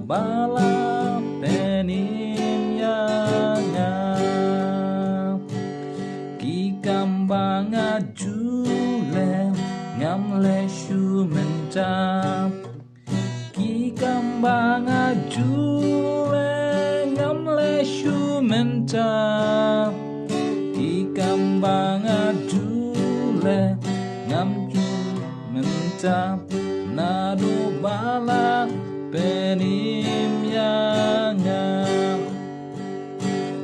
bala penim yanga ki kambanga jule ngam le shu menta ki kambanga jule ngam le shu menta ki kambanga jule ngam ju menta nado bala penim yanga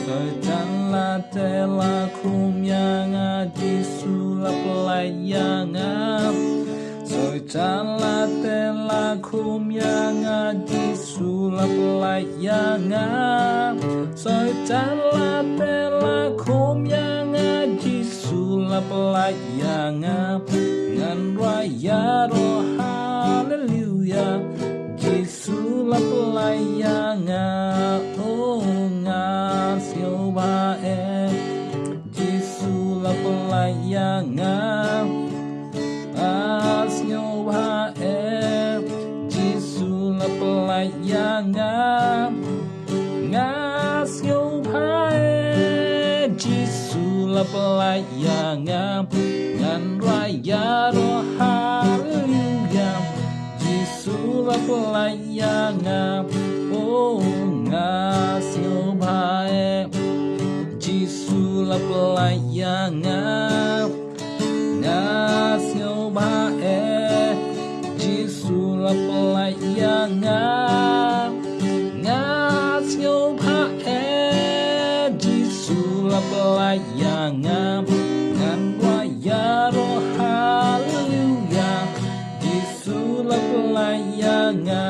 Tôi tan la te la khum yanga Jisu la plai yanga Tôi tan la te la khum yanga Jisu la plai yanga Tôi tan la te la khum yanga Jisu la plai yanga Ngan raya ro hallelujah Jisu la plai yanga oh nga siêu ba e Jisu la plai yanga siêu ba e Jisu la plai yanga nga siêu ba e Jisu la plai yanga ngan raya ro hallelujah Jisu la plai yanga oh nga siêu ba e Jisu la plai yanga nga siêu ba e Jisu la plai yanga nga siêu ba e Jisu la plai yanga ngan raya ro hallelujah Jisu la plai yanga